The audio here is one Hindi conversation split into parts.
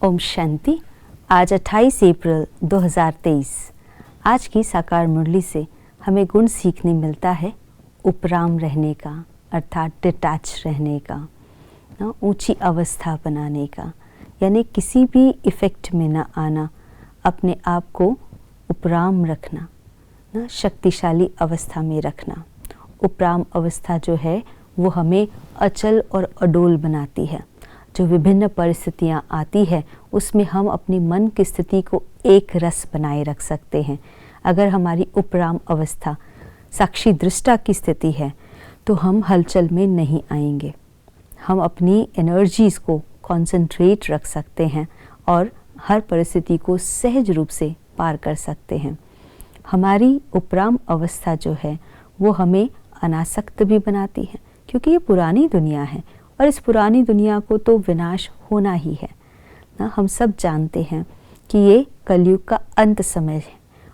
ओम शांति। आज 28 अप्रैल 2023। आज की साकार मुरली से हमें गुण सीखने मिलता है उपराम रहने का, अर्थात डिटैच रहने का, ऊंची अवस्था बनाने का, यानी किसी भी इफ़ेक्ट में न आना, अपने आप को उपराम रखना, शक्तिशाली अवस्था में रखना। उपराम अवस्था जो है वो हमें अचल और अडोल बनाती है। जो विभिन्न परिस्थितियाँ आती है उसमें हम अपनी मन की स्थिति को एक रस बनाए रख सकते हैं। अगर हमारी उपराम अवस्था साक्षी दृष्टा की स्थिति है तो हम हलचल में नहीं आएंगे। हम अपनी एनर्जीज़ को कंसंट्रेट रख सकते हैं और हर परिस्थिति को सहज रूप से पार कर सकते हैं। हमारी उपराम अवस्था जो है वो हमें अनासक्त भी बनाती है, क्योंकि ये पुरानी दुनिया है और इस पुरानी दुनिया को तो विनाश होना ही है ना। हम सब जानते हैं कि ये कलयुग का अंत समय है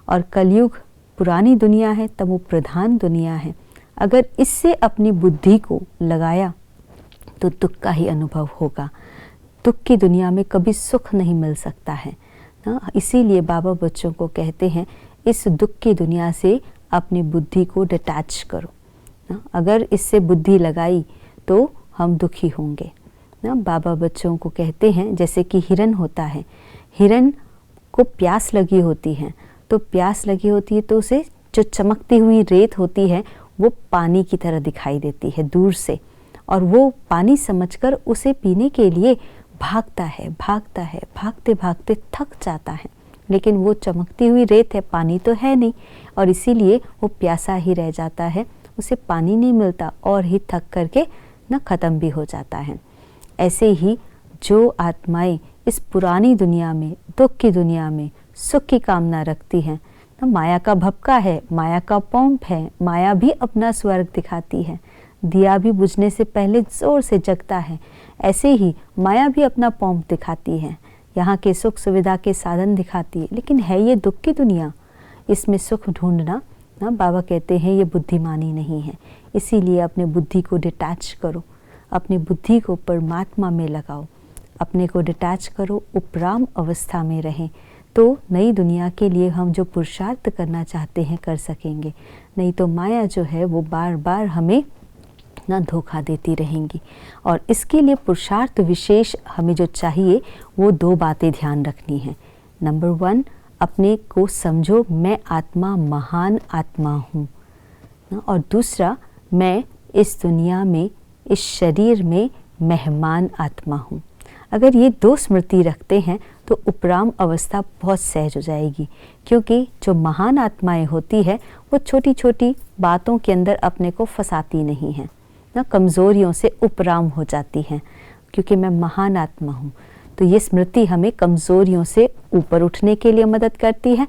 और कलयुग पुरानी दुनिया है, तमो प्रधान दुनिया है। अगर इससे अपनी बुद्धि को लगाया तो दुख का ही अनुभव होगा। दुख की दुनिया में कभी सुख नहीं मिल सकता है ना। इसीलिए बाबा बच्चों को कहते हैं इस दुख की दुनिया से अपनी बुद्धि को डिटैच करो ना। अगर इससे बुद्धि लगाई तो हम दुखी होंगे ना। बाबा बच्चों को कहते हैं जैसे कि हिरन होता है, हिरन को प्यास लगी होती है, तो प्यास लगी होती है तो उसे जो चमकती हुई रेत होती है वो पानी की तरह दिखाई देती है दूर से, और वो पानी समझकर उसे पीने के लिए भागता है, भागते भागते थक जाता है। लेकिन वो चमकती हुई रेत है, पानी तो है नहीं, और इसीलिए वो प्यासा ही रह जाता है, उसे पानी नहीं मिलता और ही थक करके न ख़त्म भी हो जाता है। ऐसे ही जो आत्माएं इस पुरानी दुनिया में, दुख की दुनिया में सुख की कामना रखती हैं, न माया का भपका है, माया का पौंप है, माया भी अपना स्वर्ग दिखाती है, दिया भी बुझने से पहले जोर से जगता है। ऐसे ही माया भी अपना पौंप दिखाती है, यहाँ के सुख सुविधा के साधन दिखाती है, लेकिन है ये दुख की दुनिया। इसमें सुख ढूंढना ना, बाबा कहते हैं ये बुद्धिमानी नहीं है। इसीलिए अपने बुद्धि को डिटैच करो, अपनी बुद्धि को परमात्मा में लगाओ, अपने को डिटैच करो, उपराम अवस्था में रहें, तो नई दुनिया के लिए हम जो पुरुषार्थ करना चाहते हैं कर सकेंगे। नहीं तो माया जो है वो बार बार हमें ना धोखा देती रहेंगी। और इसके लिए पुरुषार्थ विशेष हमें जो चाहिए वो दो बातें ध्यान रखनी है। नंबर 1, अपने को समझो मैं आत्मा महान आत्मा हूँ, और दूसरा मैं इस दुनिया में, इस शरीर में मेहमान आत्मा हूँ। अगर ये दो स्मृति रखते हैं तो उपराम अवस्था बहुत सहज हो जाएगी, क्योंकि जो महान आत्माएं होती है वो छोटी छोटी बातों के अंदर अपने को फंसाती नहीं हैं ना, कमज़ोरियों से उपराम हो जाती हैं, क्योंकि मैं महान आत्मा हूँ। तो ये स्मृति हमें कमज़ोरियों से ऊपर उठने के लिए मदद करती है।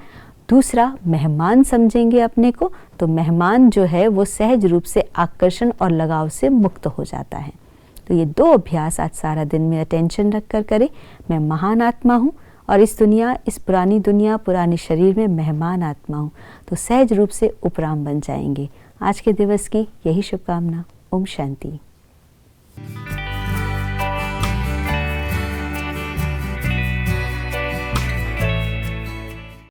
दूसरा, मेहमान समझेंगे अपने को तो मेहमान जो है वो सहज रूप से आकर्षण और लगाव से मुक्त हो जाता है। तो ये दो अभ्यास आज सारा दिन में अटेंशन रख कर करें। मैं महान आत्मा हूँ और इस दुनिया, इस पुरानी दुनिया, पुराने शरीर में मेहमान आत्मा हूँ, तो सहज रूप से उपराम बन जाएंगे। आज के दिवस की यही शुभकामना। ओम शांति।